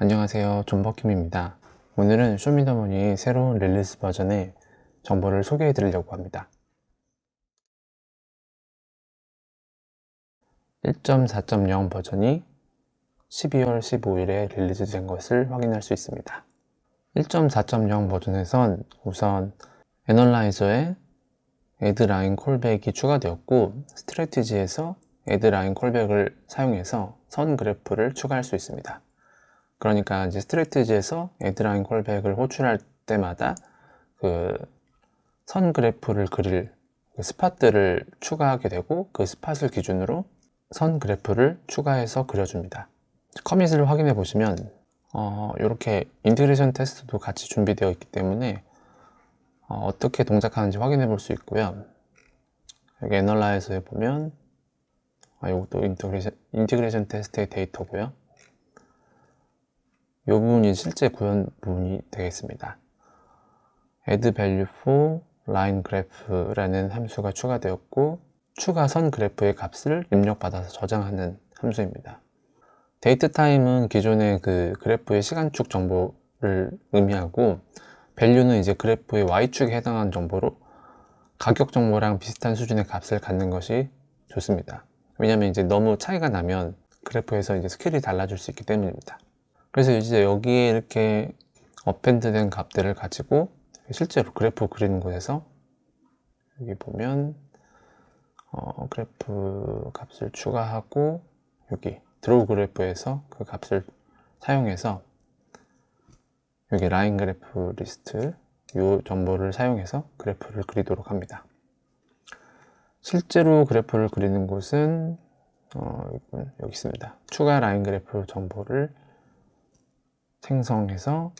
안녕하세요, 존버킴입니다. 오늘은 쇼미더머니 새로운 릴리스 버전의 정보를 소개해 드리려고 합니다. 1.4.0 버전이 12월 15일에 릴리즈 된 것을 확인할 수 있습니다. 1.4.0 버전에선 우선 애널라이저에 add line 콜백이 추가되었고, 스트래티지에서 add line 콜백을 사용해서 선 그래프를 추가할 수 있습니다. 그러니까 이제 스트래티지에서 add line 콜백을 호출할 때마다 그 선 그래프를 그릴 스팟들을 추가하게 되고, 그 스팟을 기준으로 선 그래프를 추가해서 그려줍니다. 커밋을 확인해 보시면 이렇게 인테그레이션 테스트도 같이 준비되어 있기 때문에 어떻게 동작하는지 확인해 볼 수 있고요. 여기 애널라이저에 보면 이것도 인테그레이션 테스트의 데이터고요. 이 부분이 실제 구현 부분이 되겠습니다. add value for line graph라는 함수가 추가되었고, 추가 선 그래프의 값을 입력받아서 저장하는 함수입니다. 데이트 타임은 기존의 그 그래프의 시간축 정보를 의미하고, value는 이제 그래프의 y축에 해당하는 정보로 가격 정보랑 비슷한 수준의 값을 갖는 것이 좋습니다. 왜냐면 이제 너무 차이가 나면 그래프에서 이제 스케일이 달라질 수 있기 때문입니다. 그래서 이제 여기에 이렇게 어펜드 된 값들을 가지고 실제로 그래프 그리는 곳에서 여기 보면 그래프 값을 추가하고, 여기 드로우 그래프에서 그 값을 사용해서 여기 라인 그래프 리스트 이 정보를 사용해서 그래프를 그리도록 합니다. 실제로 그래프를 그리는 곳은 여기 있습니다. 추가 라인 그래프 정보를 생성해서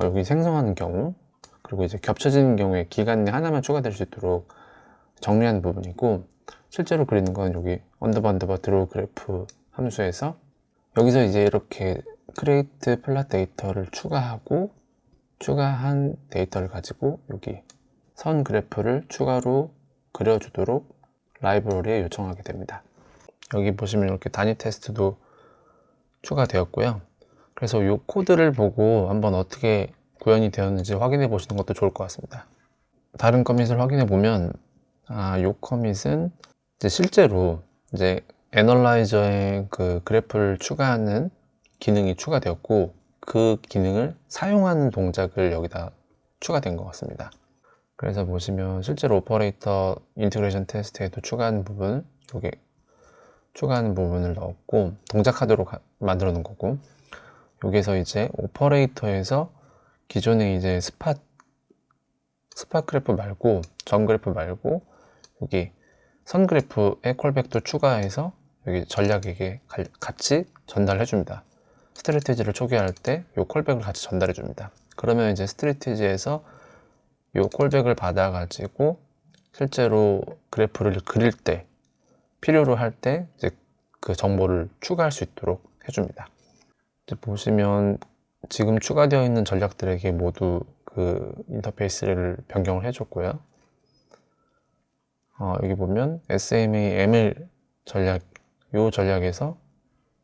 여기 생성하는 경우, 그리고 이제 겹쳐지는 경우에 기간 내 하나만 추가될 수 있도록 정리하는 부분이고, 실제로 그리는 건 여기 언더바 드로우 그래프 함수에서 여기서 이제 이렇게 create 플랫 데이터를 추가하고, 추가한 데이터를 가지고 여기 선 그래프를 추가로 그려주도록 라이브러리에 요청하게 됩니다. 여기 보시면 이렇게 단위 테스트도 추가되었고요. 그래서 이 코드를 보고 한번 어떻게 구현이 되었는지 확인해 보시는 것도 좋을 것 같습니다. 다른 커밋을 확인해 보면 이 커밋은 이제 실제로 이제 애널라이저에 그 그래프를 추가하는 기능이 추가되었고, 그 기능을 사용하는 동작을 여기다 추가된 것 같습니다. 그래서 보시면 실제로 오퍼레이터 인테그레이션 테스트에도 추가하는 부분, 여기 추가하는 부분을 넣었고 동작하도록 만들어 놓은 거고, 여기서 이제 오퍼레이터에서 기존에 이제 스팟 그래프 말고 점 그래프 말고 여기 선 그래프의 콜백도 추가해서 여기 전략에게 같이 전달해 줍니다. 스트래티지를 초기화할 때 이 콜백을 같이 전달해 줍니다. 그러면 이제 스트래티지에서 이 콜백을 받아 가지고 실제로 그래프를 그릴 때, 필요로 할 때 이제 그 정보를 추가할 수 있도록 해줍니다. 이제 보시면 지금 추가되어 있는 전략들에게 모두 그 인터페이스를 변경을 해줬고요. 여기 보면 SMA ML 전략, 이 전략에서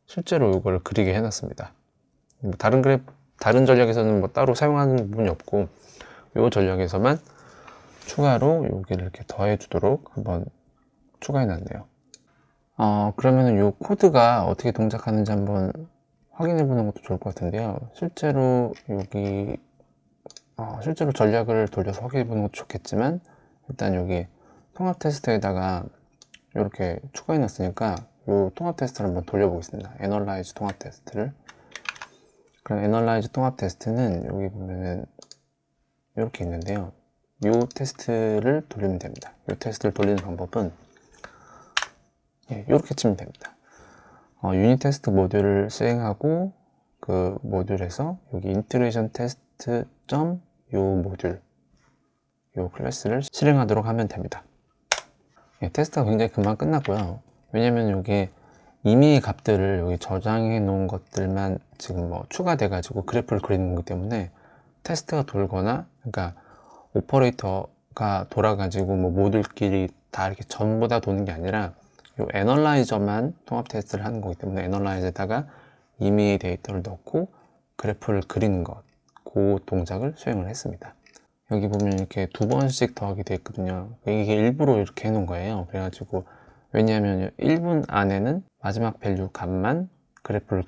실제로 이걸 그리게 해놨습니다. 다른 전략에서는 뭐 따로 사용하는 부분이 없고, 이 전략에서만 추가로 여기를 이렇게 더해 주도록 한번 추가해 놨네요. 그러면은 이 코드가 어떻게 동작하는지 한번 확인해 보는 것도 좋을 것 같은데요. 실제로 여기 실제로 전략을 돌려서 확인해 보는 것도 좋겠지만, 일단 여기 통합 테스트에다가 이렇게 추가해 놨으니까 이 통합 테스트를 한번 돌려보겠습니다. 애널라이즈 통합 테스트를. 그럼 애널라이즈 통합 테스트는 여기 보면은 이렇게 있는데요. 이 테스트를 돌리면 됩니다. 이 테스트를 돌리는 방법은 이렇게 치면 됩니다. 유닛 테스트 모듈을 시행하고, 그 모듈에서 여기 인테그레이션 테스트 요 모듈, 요 클래스를 실행하도록 하면 됩니다. 테스트가 굉장히 금방 끝났고요. 왜냐면 여기 이미 값들을 여기 저장해 놓은 것들만 지금 뭐 추가돼 가지고 그래프를 그리는 거기 때문에 테스트가 돌거나, 그러니까 오퍼레이터가 돌아 가지고 뭐 모듈끼리 다 이렇게 전부 다 도는 게 아니라 요 애널라이저만 통합 테스트를 하는 거기 때문에 애널라이저에다가 임의의 데이터를 넣고 그래프를 그리는 것, 그 동작을 수행을 했습니다. 여기 보면 이렇게 2번씩 더하게 되어 있거든요. 이게 일부러 이렇게 해놓은 거예요. 그래가지고 왜냐하면 1분 안에는 마지막 밸류 값만 그래프를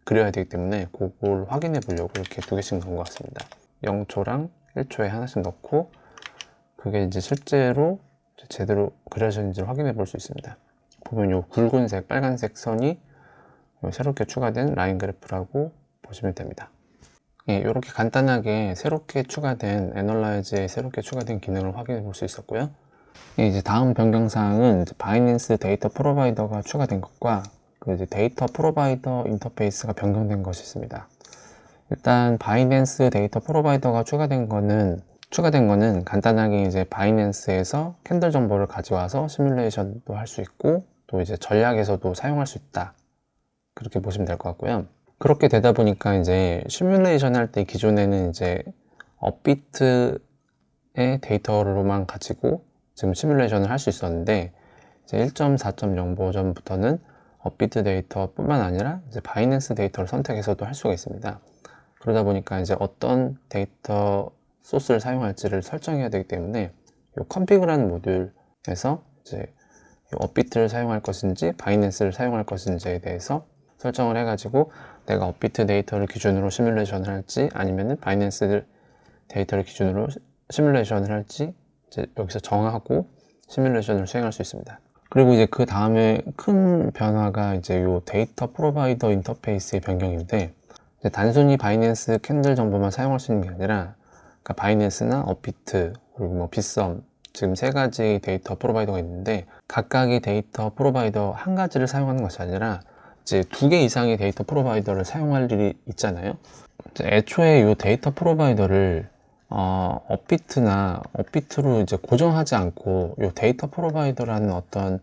그려야 되기 때문에 그걸 확인해 보려고 이렇게 2개씩 넣은 것 같습니다. 0초랑 1초에 하나씩 넣고 그게 이제 실제로 제대로 그려졌는지를 확인해 볼 수 있습니다. 보면 요 굵은색, 빨간색 선이 새롭게 추가된 라인 그래프라고 보시면 됩니다. 예, 이렇게 간단하게 새롭게 추가된 애널라이즈에 새롭게 추가된 기능을 확인해 볼 수 있었고요. 예, 이제 다음 변경사항은 바이낸스 데이터 프로바이더가 추가된 것과 그 이제 데이터 프로바이더 인터페이스가 변경된 것이 있습니다. 일단 바이낸스 데이터 프로바이더가 추가된 거는 간단하게 이제 바이낸스에서 캔들 정보를 가져와서 시뮬레이션도 할 수 있고 또 이제 전략에서도 사용할 수 있다. 그렇게 보시면 될 것 같고요. 그렇게 되다 보니까 이제 시뮬레이션 할 때 기존에는 이제 업비트의 데이터로만 가지고 지금 시뮬레이션을 할 수 있었는데 이제 1.4.0 버전부터는 업비트 데이터뿐만 아니라 이제 바이낸스 데이터를 선택해서도 할 수가 있습니다. 그러다 보니까 이제 어떤 데이터 소스를 사용할지를 설정해야 되기 때문에 이 컨피그라는 모듈에서 이제 업비트를 사용할 것인지 바이낸스를 사용할 것인지에 대해서 설정을 해가지고 내가 업비트 데이터를 기준으로 시뮬레이션을 할지 아니면은 바이낸스 데이터를 기준으로 시뮬레이션을 할지 이제 여기서 정하고 시뮬레이션을 수행할 수 있습니다. 그리고 이제 그 다음에 큰 변화가 이제 요 데이터 프로바이더 인터페이스의 변경인데 이제 단순히 바이낸스 캔들 정보만 사용할 수 있는 게 아니라 그러니까 바이낸스나 업비트 그리고 뭐 빗썸 지금 3가지 데이터 프로바이더가 있는데 각각의 데이터 프로바이더 한 가지를 사용하는 것이 아니라 이제 2개 이상의 데이터 프로바이더를 사용할 일이 있잖아요. 애초에 이 데이터 프로바이더를 업비트로 이제 고정하지 않고 이 데이터 프로바이더라는 어떤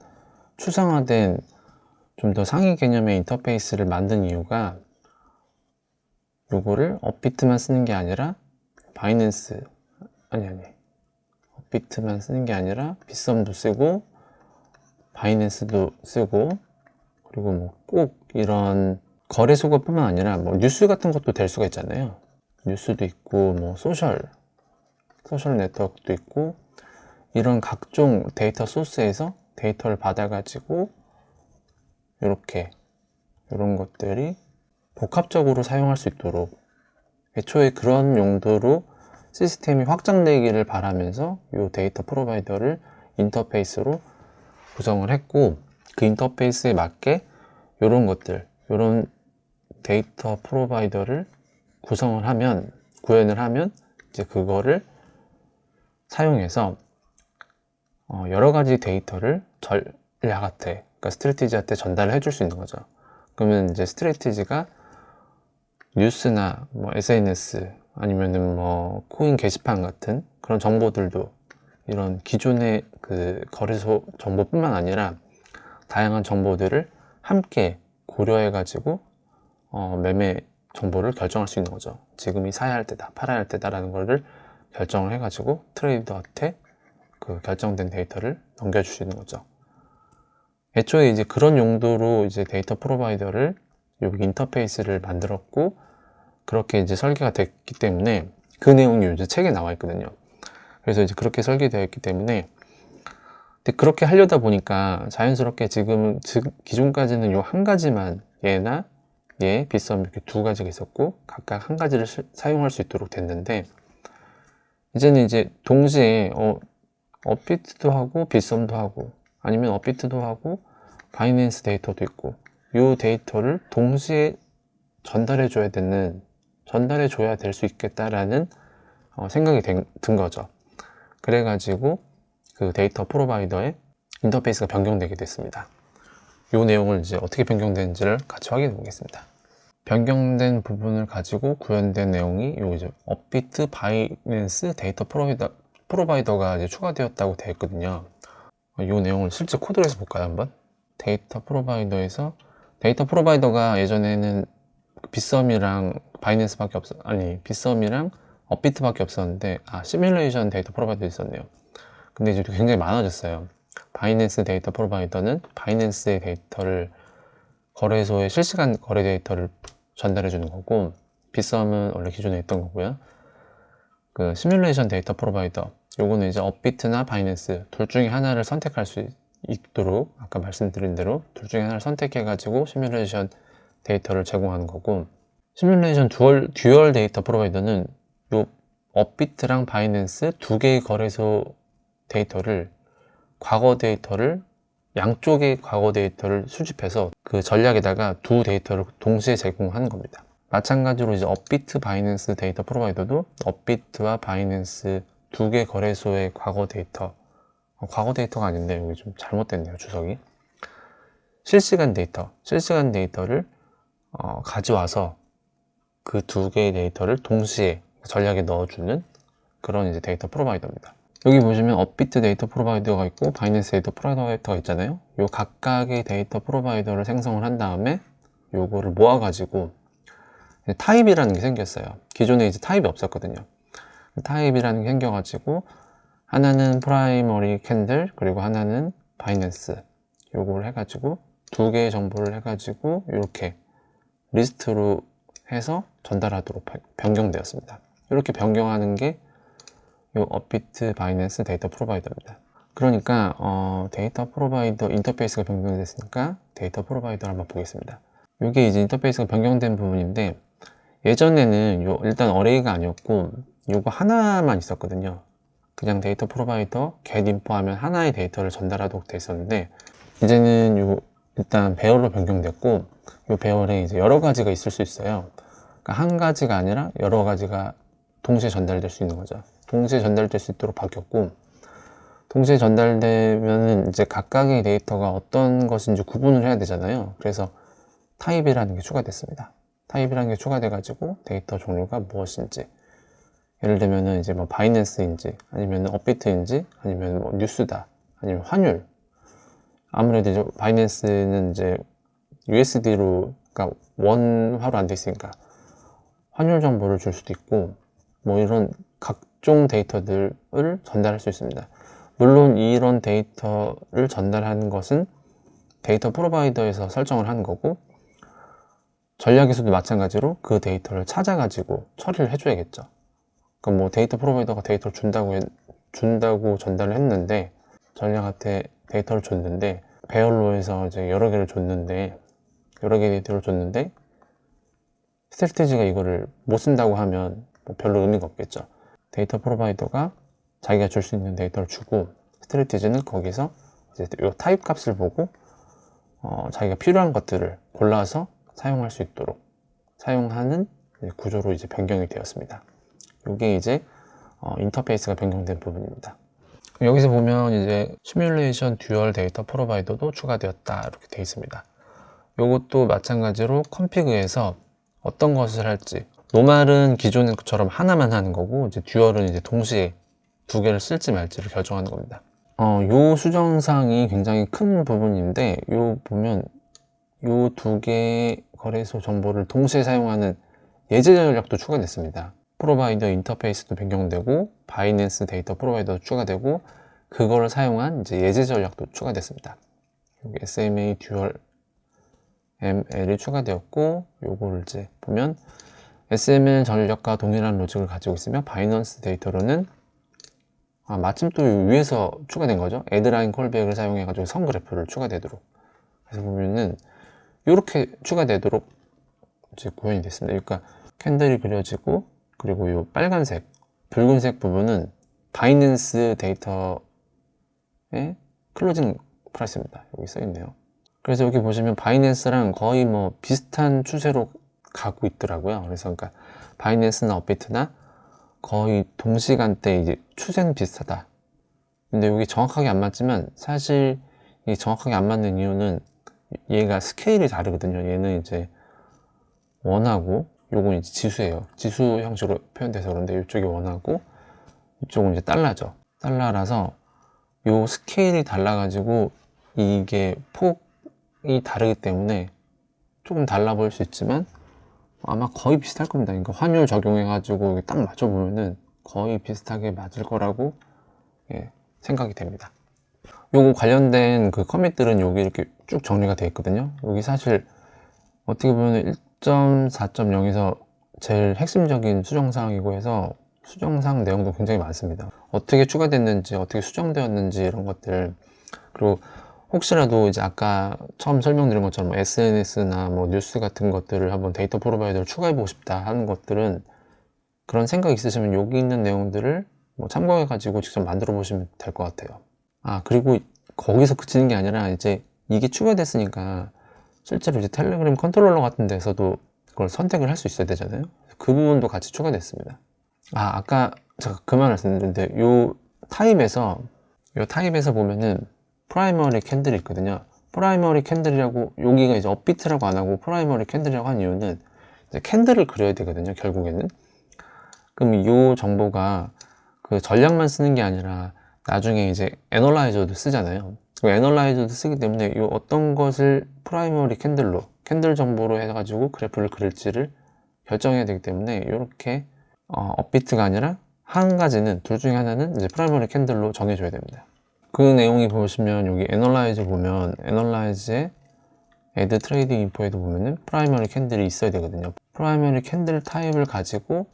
추상화된 좀 더 상위 개념의 인터페이스를 만든 이유가 요거를 업비트만 쓰는 게 아니라 업비트만 쓰는 게 아니라 빗썸도 쓰고 바이낸스도 쓰고 그리고 뭐 꼭 이런 거래소가 뿐만 아니라 뭐 뉴스 같은 것도 될 수가 있잖아요. 뉴스도 있고 뭐 소셜 네트워크도 있고 이런 각종 데이터 소스에서 데이터를 받아가지고 이런 것들이 복합적으로 사용할 수 있도록 애초에 그런 용도로 시스템이 확장되기를 바라면서 이 데이터 프로바이더를 인터페이스로 구성을 했고 그 인터페이스에 맞게 이런 데이터 프로바이더를 구현을 하면 이제 그거를 사용해서 여러 가지 데이터를 전략한테, 그러니까 스트래티지한테 전달을 해줄 수 있는 거죠. 그러면 이제 스트래티지가 뉴스나 뭐 SNS 아니면은 뭐 코인 게시판 같은 그런 정보들도 이런 기존의 그 거래소 정보뿐만 아니라 다양한 정보들을 함께 고려해 가지고 매매 정보를 결정할 수 있는 거죠. 지금이 사야 할 때다, 팔아야 할 때다라는 거를 결정을 해 가지고 트레이더한테 그 결정된 데이터를 넘겨줄 수 있는 거죠. 애초에 이제 그런 용도로 이제 데이터 프로바이더를 여기 인터페이스를 만들었고 그렇게 이제 설계가 됐기 때문에 그 내용이 이제 책에 나와 있거든요. 그래서 이제 그렇게 설계되어 있기 때문에 근데 그렇게 하려다 보니까 자연스럽게 지금 기존까지는 요 한 가지만 얘나 빗썸 이렇게 2가지가 있었고 각각 한 가지를 사용할 수 있도록 됐는데 이제는 이제 동시에 업비트도 하고 빗썸도 하고 아니면 업비트도 하고 바이낸스 데이터도 있고 이 데이터를 동시에 전달해 줘야 될 수 있겠다라는 생각이 든 거죠. 그래가지고 그 데이터 프로바이더의 인터페이스가 변경되게 됐습니다. 이 내용을 이제 어떻게 변경되는지를 같이 확인해 보겠습니다. 변경된 부분을 가지고 구현된 내용이 요 이제 업비트 바이낸스 데이터 프로바이더가 이제 추가되었다고 되어 있거든요. 이 내용을 실제 코드로 해서 볼까요, 한번? 데이터 프로바이더가 예전에는 빗썸이랑 빗썸이랑 업비트밖에 없었는데 시뮬레이션 데이터 프로바이더 있었네요. 근데 이제 굉장히 많아졌어요. 바이낸스 데이터 프로바이더는 바이낸스의 데이터를 거래소의 실시간 거래 데이터를 전달해 주는 거고, 빗썸은 원래 기존에 있던 거고요. 그 시뮬레이션 데이터 프로바이더, 요거는 이제 업비트나 바이낸스 둘 중에 하나를 선택할 수 있도록, 아까 말씀드린 대로 둘 중에 하나를 선택해 가지고 시뮬레이션 데이터를 제공하는 거고, 시뮬레이션 듀얼 데이터 프로바이더는 요 업비트랑 바이낸스 두 개의 거래소 데이터를, 과거 데이터를, 양쪽의 과거 데이터를 수집해서 그 전략에다가 두 데이터를 동시에 제공하는 겁니다. 마찬가지로 이제 업비트 바이낸스 데이터 프로바이더도 업비트와 바이낸스 두 개 거래소의 과거 데이터, 과거 데이터가 아닌데 여기 좀 잘못됐네요, 주석이. 실시간 데이터를 가져와서 그 두 개의 데이터를 동시에 전략에 넣어주는 그런 이제 데이터 프로바이더입니다. 여기 보시면 업비트 데이터 프로바이더가 있고 바이낸스 데이터 프로바이더가 있잖아요. 요 각각의 데이터 프로바이더를 생성을 한 다음에 요거를 모아가지고 타입이라는 게 생겼어요. 기존에 이제 타입이 없었거든요. 타입이라는 게 생겨가지고 하나는 프라이머리 캔들, 그리고 하나는 바이낸스, 요거를 해가지고 두 개의 정보를 해가지고 이렇게 리스트로 해서 전달하도록 변경되었습니다. 이렇게 변경하는 게 요 업비트 바이낸스 데이터 프로바이더입니다. 그러니까 데이터 프로바이더 인터페이스가 변경됐으니까 데이터 프로바이더를 한번 보겠습니다. 이게 이제 인터페이스가 변경된 부분인데, 예전에는 일단 어레이가 아니었고 요거 하나만 있었거든요. 그냥 데이터 프로바이더 get info 하면 하나의 데이터를 전달하도록 돼 있었는데, 이제는 일단 배열로 변경됐고, 요 배열에 이제 여러 가지가 있을 수 있어요. 그러니까 한 가지가 아니라 여러 가지가 동시에 전달될 수 있는 거죠. 동시에 전달될 수 있도록 바뀌었고, 동시에 전달되면은 이제 각각의 데이터가 어떤 것인지 구분을 해야 되잖아요. 그래서 타입이라는 게 추가됐습니다. 타입이라는 게 추가돼가지고 데이터 종류가 무엇인지, 예를 들면은 이제 뭐 바이낸스인지, 아니면 업비트인지, 아니면 뭐 뉴스다, 아니면 환율. 아무래도 이제 바이낸스는 이제 USD로, 그러니까 원화로 안 돼 있으니까 환율 정보를 줄 수도 있고, 뭐 이런 각종 데이터들을 전달할 수 있습니다. 물론 이런 데이터를 전달하는 것은 데이터 프로바이더에서 설정을 하는 거고, 전략에서도 마찬가지로 그 데이터를 찾아가지고 처리를 해줘야겠죠. 그럼 뭐 데이터 프로바이더가 데이터를 준다고 전달을 했는데, 전략한테 데이터를 줬는데, 배열로에서 이제 여러 개의 데이터를 줬는데, 스트래티지가 이거를 못 쓴다고 하면 뭐 별로 의미가 없겠죠. 데이터 프로바이더가 자기가 줄 수 있는 데이터를 주고, 스트래티지는 거기서 이제 요 타입 값을 보고 자기가 필요한 것들을 골라서 사용할 수 있도록 사용하는 구조로 이제 변경이 되었습니다. 이게 이제 인터페이스가 변경된 부분입니다. 여기서 보면 이제 시뮬레이션 듀얼 데이터 프로바이더도 추가되었다, 이렇게 되어 있습니다. 이것도 마찬가지로 컨피그에서 어떤 것을 할지, 노멀은 기존의 것처럼 하나만 하는 거고, 이제 듀얼은 이제 동시에 두 개를 쓸지 말지를 결정하는 겁니다. 요 수정사항이 굉장히 큰 부분인데, 요 보면 요 두 개의 거래소 정보를 동시에 사용하는 예제 전략도 추가됐습니다. 프로바이더 인터페이스도 변경되고, 바이낸스 데이터 프로바이더도 추가되고, 그거를 사용한 이제 예제 전략도 추가됐습니다. 여기 SMA 듀얼 ML이 추가되었고, 요거를 이제 보면 SML 전략과 동일한 로직을 가지고 있으며, 바이낸스 데이터로는 마침 또 위에서 추가된 거죠. 애드라인 콜백을 사용해 가지고 선 그래프를 추가되도록. 그래서 보면은 이렇게 추가되도록 이제 구현이 됐습니다. 그러니까 캔들이 그려지고, 그리고 이 빨간색, 붉은색 부분은 바이낸스 데이터의 클로징 프라이스입니다. 여기 써 있네요. 그래서 여기 보시면 바이낸스랑 거의 뭐 비슷한 추세로 가고 있더라고요. 그래서 그러니까 바이낸스나 업비트나 거의 동시간대 이제 추세는 비슷하다. 근데 여기 정확하게 안 맞지만, 사실 이 정확하게 안 맞는 이유는 얘가 스케일이 다르거든요. 얘는 이제 원하고, 요건 이제 지수예요. 지수 형식으로 표현돼서 그런데 이쪽이 원하고, 이쪽은 이제 달러죠. 달러라서 요 스케일이 달라가지고 이게 폭이 다르기 때문에 조금 달라 보일 수 있지만 아마 거의 비슷할 겁니다. 그러니까 환율 적용해가지고 딱 맞춰보면은 거의 비슷하게 맞을 거라고 생각이 됩니다. 요거 관련된 그 커밋들은 여기 이렇게 쭉 정리가 되어 있거든요. 여기 사실 어떻게 보면 1.4.0에서 제일 핵심적인 수정사항이고 해서 수정사항 내용도 굉장히 많습니다. 어떻게 추가됐는지, 어떻게 수정되었는지 이런 것들, 그리고 혹시라도 이제 아까 처음 설명드린 것처럼 SNS나 뭐 뉴스 같은 것들을 한번 데이터 프로바이더를 추가해보고 싶다 하는 것들은 그런 생각 있으시면 여기 있는 내용들을 뭐 참고해가지고 직접 만들어 보시면 될 것 같아요. 그리고 거기서 그치는 게 아니라 이제 이게 추가됐으니까 실제로 이제 텔레그램 컨트롤러 같은 데서도 그걸 선택을 할 수 있어야 되잖아요. 그 부분도 같이 추가됐습니다. 아까 제가 그 말 말씀드렸는데 요 타입에서 보면은 프라이머리 캔들이 있거든요. 프라이머리 캔들이라고 여기가 이제 업비트라고 안 하고 프라이머리 캔들이라고 한 이유는 이제 캔들을 그려야 되거든요, 결국에는. 그럼 이 정보가 그 전략만 쓰는 게 아니라 나중에 이제 애널라이저도 쓰잖아요. 그 애널라이저도 쓰기 때문에 이 어떤 것을 프라이머리 캔들 정보로 해가지고 그래프를 그릴지를 결정해야 되기 때문에 이렇게 업비트가 아니라 한 가지는, 둘 중에 하나는 이제 프라이머리 캔들로 정해줘야 됩니다. 그 내용이 보시면 여기 애널라이저 보면 애널라이즈에 애드 트레이딩 인포에도 보면은 프라이머리 캔들이 있어야 되거든요. 프라이머리 캔들 타입을 가지고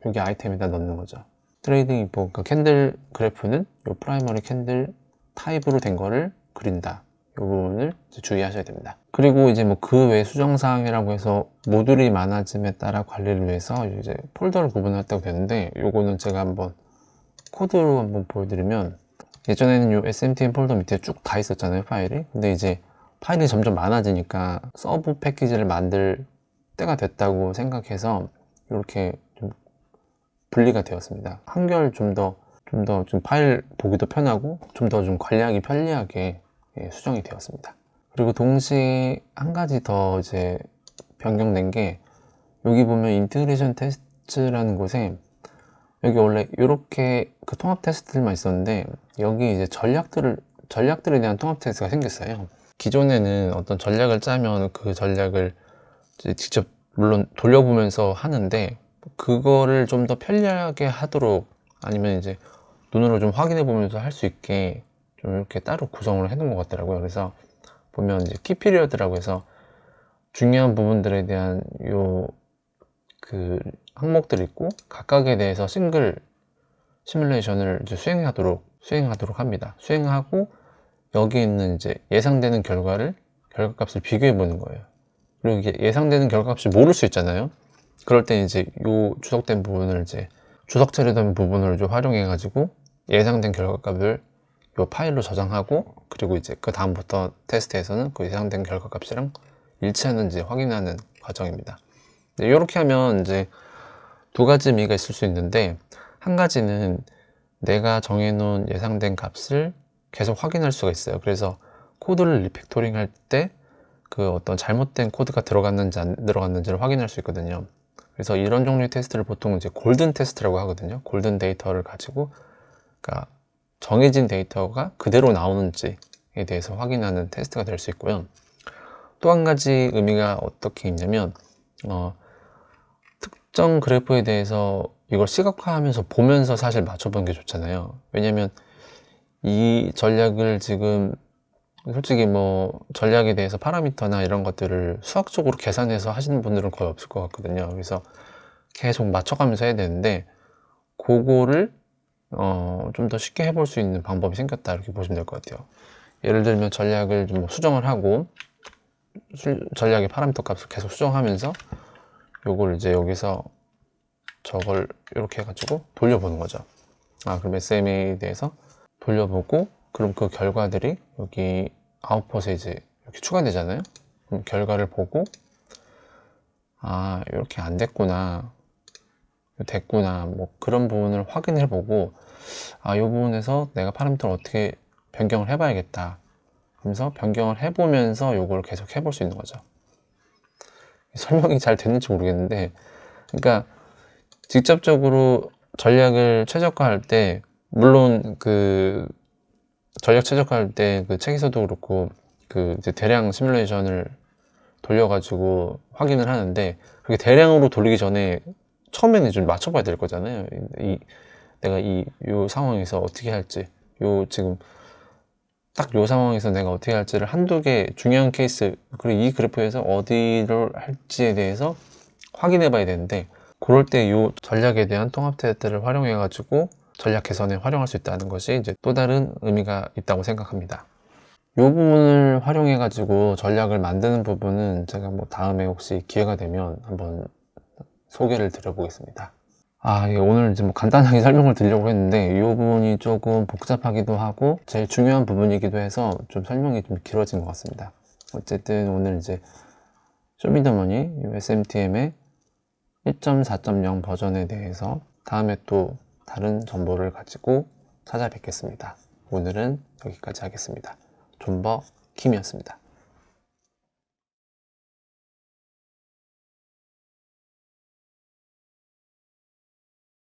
여기 아이템에다 넣는 거죠. 트레이딩 인포, 그러니까 캔들 그래프는 이 프라이머리 캔들 타입으로 된 거를 그린다. 이 부분을 주의하셔야 됩니다. 그리고 이제 뭐 그 외 수정사항이라고 해서 모듈이 많아짐에 따라 관리를 위해서 이제 폴더를 구분했다고 되는데, 요거는 제가 한번 코드로 한번 보여드리면, 예전에는 요 SMTM 폴더 밑에 쭉 다 있었잖아요, 파일이. 근데 이제 파일이 점점 많아지니까 서브 패키지를 만들 때가 됐다고 생각해서 이렇게 좀 분리가 되었습니다. 한결 좀 더 파일 보기도 편하고 좀 더 좀 관리하기 편리하게 수정이 되었습니다. 그리고 동시에 한 가지 더 이제 변경된 게, 여기 보면 인티그레이션 테스트라는 곳에 여기 원래 이렇게 그 통합 테스트들만 있었는데 여기 이제 전략들에 대한 통합 테스트가 생겼어요. 기존에는 어떤 전략을 짜면 그 전략을 이제 직접 물론 돌려보면서 하는데, 그거를 좀 더 편리하게 하도록, 아니면 이제 눈으로 좀 확인해 보면서 할 수 있게 좀 이렇게 따로 구성을 해 놓은 것 같더라고요. 그래서 보면 이제 키피리어드라고 해서 중요한 부분들에 대한 그 항목들이 있고, 각각에 대해서 싱글 시뮬레이션을 이제 수행하도록 합니다. 수행하고 여기 있는 이제 예상되는 결과값을 비교해 보는 거예요. 그리고 이게 예상되는 결과값이 모를 수 있잖아요. 그럴 때 이제 요 주석된 부분을 이제 주석 처리된 부분을 좀 활용해 가지고 예상된 결과값을 요 파일로 저장하고, 그리고 이제 그 다음부터 테스트에서는 그 예상된 결과값이랑 일치하는지 확인하는 과정입니다. 이렇게 하면 이제 두 가지 의미가 있을 수 있는데, 한 가지는 내가 정해놓은 예상된 값을 계속 확인할 수가 있어요. 그래서 코드를 리팩토링 할 때 그 어떤 잘못된 코드가 들어갔는지 안 들어갔는지를 확인할 수 있거든요. 그래서 이런 종류의 테스트를 보통 이제 골든 테스트라고 하거든요. 골든 데이터를 가지고, 그러니까 정해진 데이터가 그대로 나오는지에 대해서 확인하는 테스트가 될 수 있고요. 또 한 가지 의미가 어떻게 있냐면, 특정 그래프에 대해서 이걸 시각화하면서 보면서 사실 맞춰보는 게 좋잖아요. 왜냐면 이 전략을 지금 솔직히 뭐 전략에 대해서 파라미터나 이런 것들을 수학적으로 계산해서 하시는 분들은 거의 없을 것 같거든요. 그래서 계속 맞춰가면서 해야 되는데, 그거를 좀 더 쉽게 해볼 수 있는 방법이 생겼다, 이렇게 보시면 될 것 같아요. 예를 들면 전략을 좀 수정을 하고 전략의 파라미터 값을 계속 수정하면서 요걸 이제 여기서 저걸 이렇게 해가지고 돌려보는 거죠. 그럼 SMA에 대해서 돌려보고, 그럼 그 결과들이 여기 아웃풋에 이제 이렇게 추가되잖아요. 그럼 결과를 보고, 이렇게 안 됐구나, 됐구나, 뭐 그런 부분을 확인해 보고, 이 부분에서 내가 파라미터를 어떻게 변경을 해 봐야겠다, 그러면서 변경을 해 보면서 요걸 계속 해볼 수 있는 거죠. 설명이 잘 됐는지 모르겠는데, 그러니까 직접적으로 전략을 최적화할 때, 물론 그 전략 최적화할 때 그 책에서도 그렇고 그 이제 대량 시뮬레이션을 돌려가지고 확인을 하는데, 그렇게 대량으로 돌리기 전에 처음에는 좀 맞춰봐야 될 거잖아요. 내가 요 상황에서 어떻게 할지, 지금 딱 요 상황에서 내가 어떻게 할지를 한두 개 중요한 케이스, 그리고 이 그래프에서 어디를 할지에 대해서 확인해 봐야 되는데, 그럴 때 이 전략에 대한 통합 테스트를 활용해 가지고 전략 개선에 활용할 수 있다는 것이 이제 또 다른 의미가 있다고 생각합니다. 이 부분을 활용해 가지고 전략을 만드는 부분은 제가 뭐 다음에 혹시 기회가 되면 한번 소개를 드려보겠습니다. 예, 오늘 이제 뭐 간단하게 설명을 드리려고 했는데 이 부분이 조금 복잡하기도 하고 제일 중요한 부분이기도 해서 좀 설명이 좀 길어진 것 같습니다. 어쨌든 오늘 이제 쇼미더머니 SMTM의 1.4.0 버전에 대해서 다음에 또 다른 정보를 가지고 찾아뵙겠습니다. 오늘은 여기까지 하겠습니다. 존버 킴이었습니다.